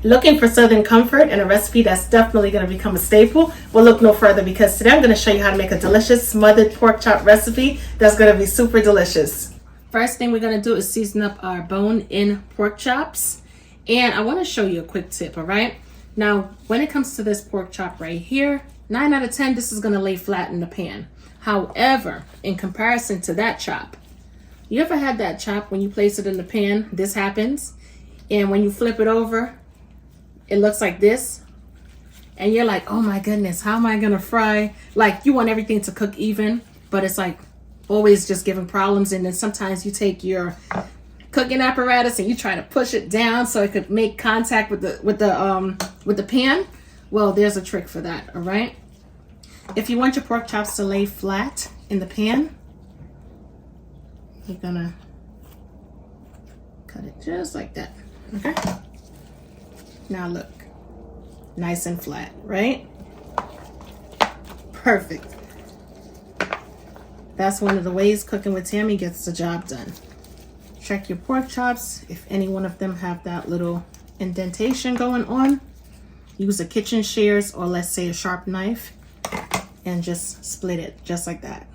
Looking for Southern comfort and a recipe that's definitely going to become a staple? Well, look no further, because today I'm going to show you how to make a delicious smothered pork chop recipe that's going to be super delicious. First thing we're going to do is season up our bone-in pork chops. And I want to show you a quick tip, all right? Now, when it comes to this pork chop right here, 9 out of 10, this is going to lay flat in the pan. However, in comparison to that chop, you ever had that chop when you place it in the pan, this happens, and when you flip it over, it looks like this, and you're like, oh my goodness, how am I gonna fry? Like, you want everything to cook even, but it's like always just giving problems. And then sometimes you take your cooking apparatus and you try to push it down so it could make contact with the pan. Well, there's a trick for that, all right? If you want your pork chops to lay flat in the pan, you're gonna cut it just like that, okay? Now look, nice and flat, right? Perfect. That's one of the ways Cooking with Tammy gets the job done. Check your pork chops. If any one of them have that little indentation going on, use a kitchen shears or let's say a sharp knife and just split it just like that.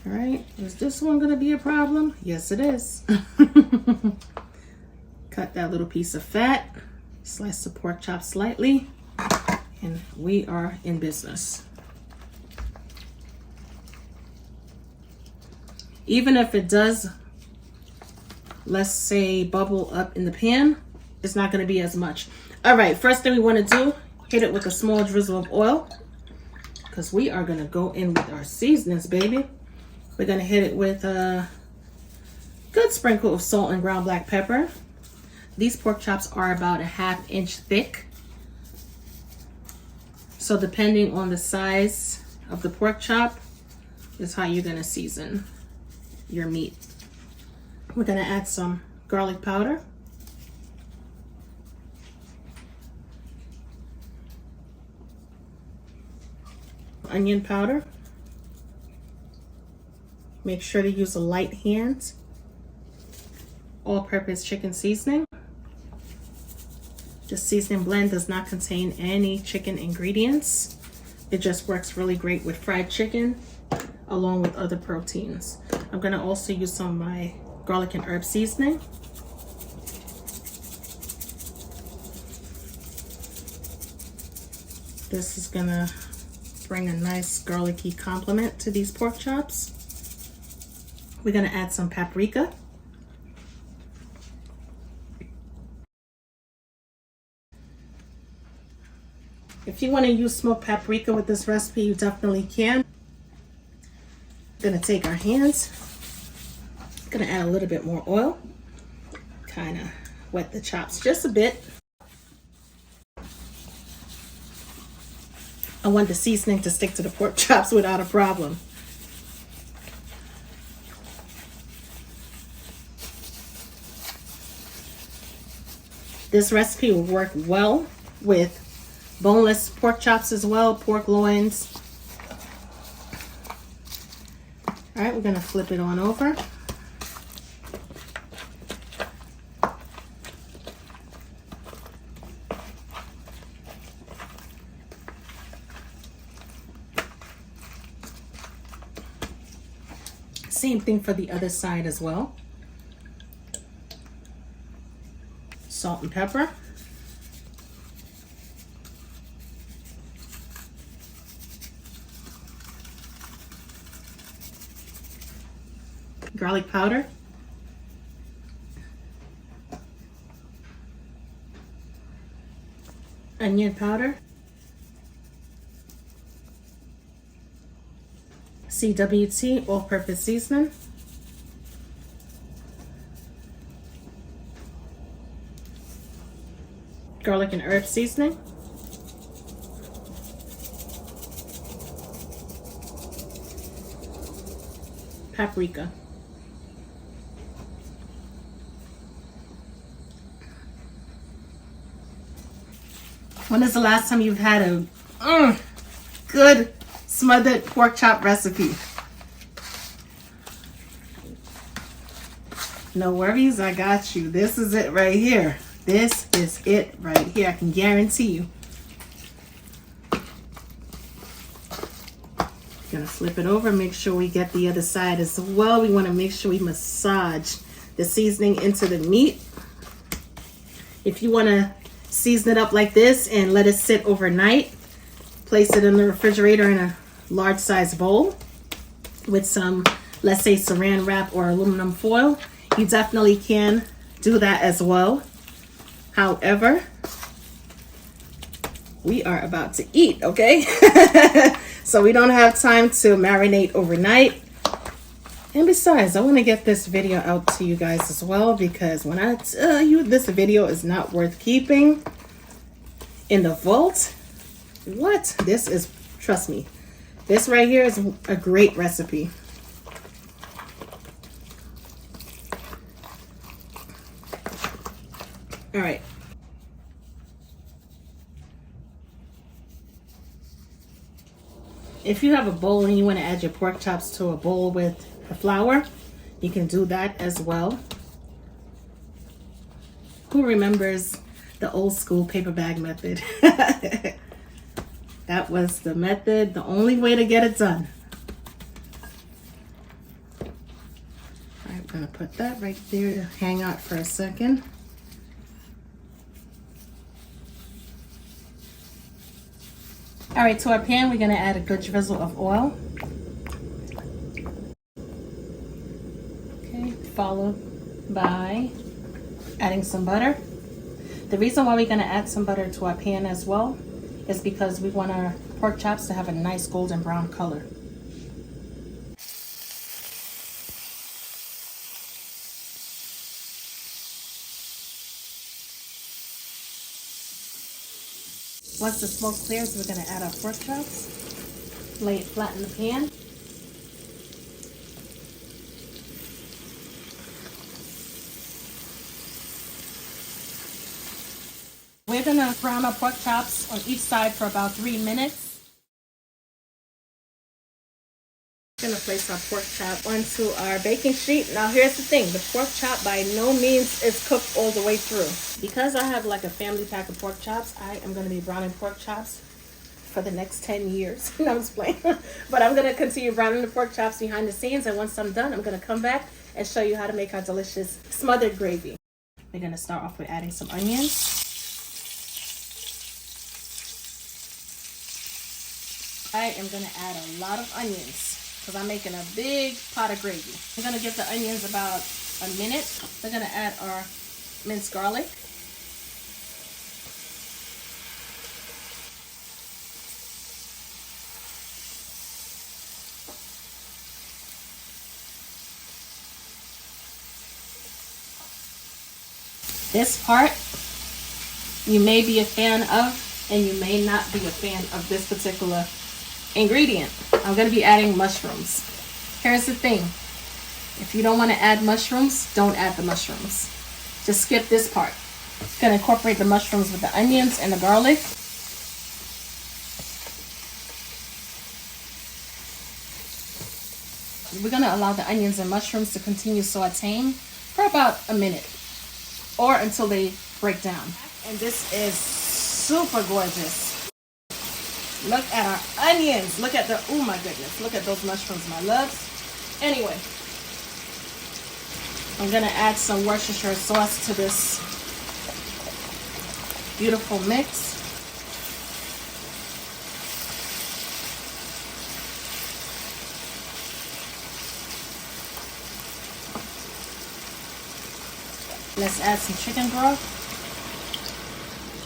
All right, is this one gonna be a problem? Yes, it is. Cut that little piece of fat, slice the pork chop slightly, and we are in business. Even if it does, let's say, bubble up in the pan, it's not gonna be as much. All right, first thing we wanna do, hit it with a small drizzle of oil, because we are gonna go in with our seasonings, baby. We're gonna hit it with a good sprinkle of salt and ground black pepper. These pork chops are about a 1/2 inch thick. So depending on the size of the pork chop is how you're gonna season your meat. We're gonna add some garlic powder. Onion powder. Make sure to use a light hand. All-purpose chicken seasoning. This seasoning blend does not contain any chicken ingredients. It just works really great with fried chicken along with other proteins. I'm gonna also use some of my garlic and herb seasoning. This is gonna bring a nice garlicky complement to these pork chops. We're gonna add some paprika. If you want to use smoked paprika with this recipe, you definitely can. We're gonna take our hands, gonna add a little bit more oil, kind of wet the chops just a bit. I want the seasoning to stick to the pork chops without a problem. This recipe will work well with boneless pork chops as well, pork loins. All right, we're gonna flip it on over. Same thing for the other side as well. Salt and pepper. Garlic powder. Onion powder. CWT, all-purpose seasoning. Garlic and herb seasoning. Paprika. When is the last time you've had a good smothered pork chop recipe? No worries, I got you. This is it right here. This is it right here. I can guarantee you. Gonna flip it over, make sure we get the other side as well. We want to make sure we massage the seasoning into the meat. If you want to season it up like this and let it sit overnight, place it in the refrigerator in a large size bowl with some, let's say, saran wrap or aluminum foil. You definitely can do that as well. However, we are about to eat, okay? So we don't have time to marinate overnight. And besides, I want to get this video out to you guys as well, because when I tell you this video is not worth keeping in the vault, what? This is, trust me, this right here is a great recipe. All right. If you have a bowl and you want to add your pork chops to a bowl with the flour, you can do that as well. Who remembers the old school paper bag method? That was the method, the only way to get it done. All right, I'm gonna put that right there to hang out for a second. All right, to our pan, we're gonna add a good drizzle of oil. Okay, followed by adding some butter. The reason why we're gonna add some butter to our pan as well is because we want our pork chops to have a nice golden brown color. Once the smoke clears, we're going to add our pork chops. Lay it flat in the pan. We're going to brown our pork chops on each side for about 3 minutes. We're going to place our pork chop onto our baking sheet. Now here's the thing, the pork chop by no means is cooked all the way through. Because I have like a family pack of pork chops, I am going to be browning pork chops for the next 10 years. No, I'm just playing. But I'm going to continue browning the pork chops behind the scenes, and once I'm done, I'm going to come back and show you how to make our delicious smothered gravy. We're going to start off with adding some onions. I am going to add a lot of onions because I'm making a big pot of gravy. I'm going to give the onions about a minute. We're going to add our minced garlic. This part you may be a fan of, and you may not be a fan of this particular ingredient. I'm going to be adding mushrooms. Here's the thing. If you don't want to add mushrooms, don't add the mushrooms. Just skip this part. I'm going to incorporate the mushrooms with the onions and the garlic. We're going to allow the onions and mushrooms to continue sauteing for about a minute or until they break down. And this is super gorgeous. Look at our onions. Look at the, oh my goodness. Look at those mushrooms, my loves. Anyway, I'm going to add some Worcestershire sauce to this beautiful mix. Let's add some chicken broth.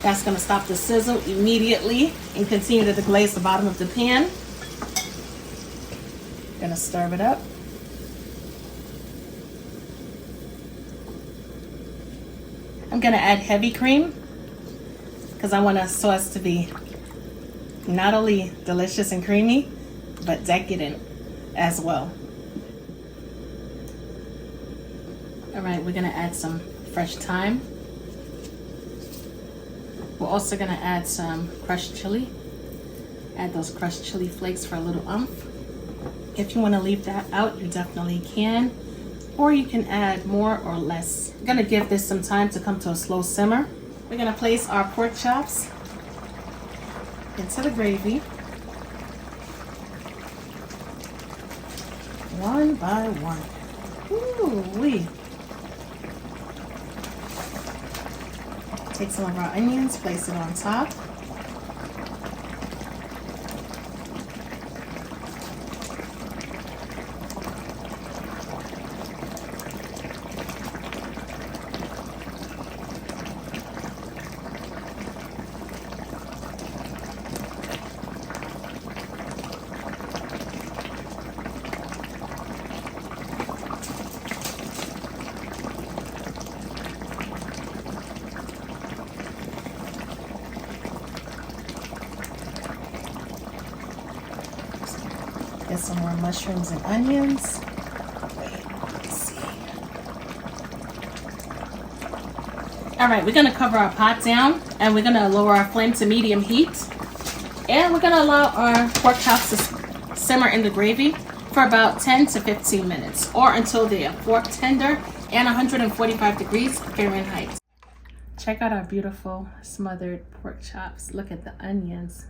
That's going to stop the sizzle immediately and continue to deglaze the bottom of the pan. Going to stir it up. I'm going to add heavy cream because I want our sauce to be not only delicious and creamy, but decadent as well. All right, we're going to add some fresh thyme. We're also going to add some crushed chili. Add those crushed chili flakes for a little oomph. If you want to leave that out, you definitely can. or you can add more or less. I'm gonna give this some time to come to a slow simmer. We're gonna place our pork chops into the gravy, one by one. Ooh-wee. Take some of our onions, place it on top. Get some more mushrooms and onions. Let's see. All right, we're gonna cover our pot down and we're gonna lower our flame to medium heat. And we're gonna allow our pork chops to simmer in the gravy for about 10 to 15 minutes or until they are fork tender and 145 degrees Fahrenheit. Check out our beautiful smothered pork chops. Look at the onions.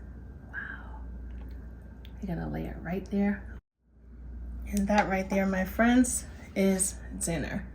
You're gonna lay it right there. And that right there, my friends, is dinner.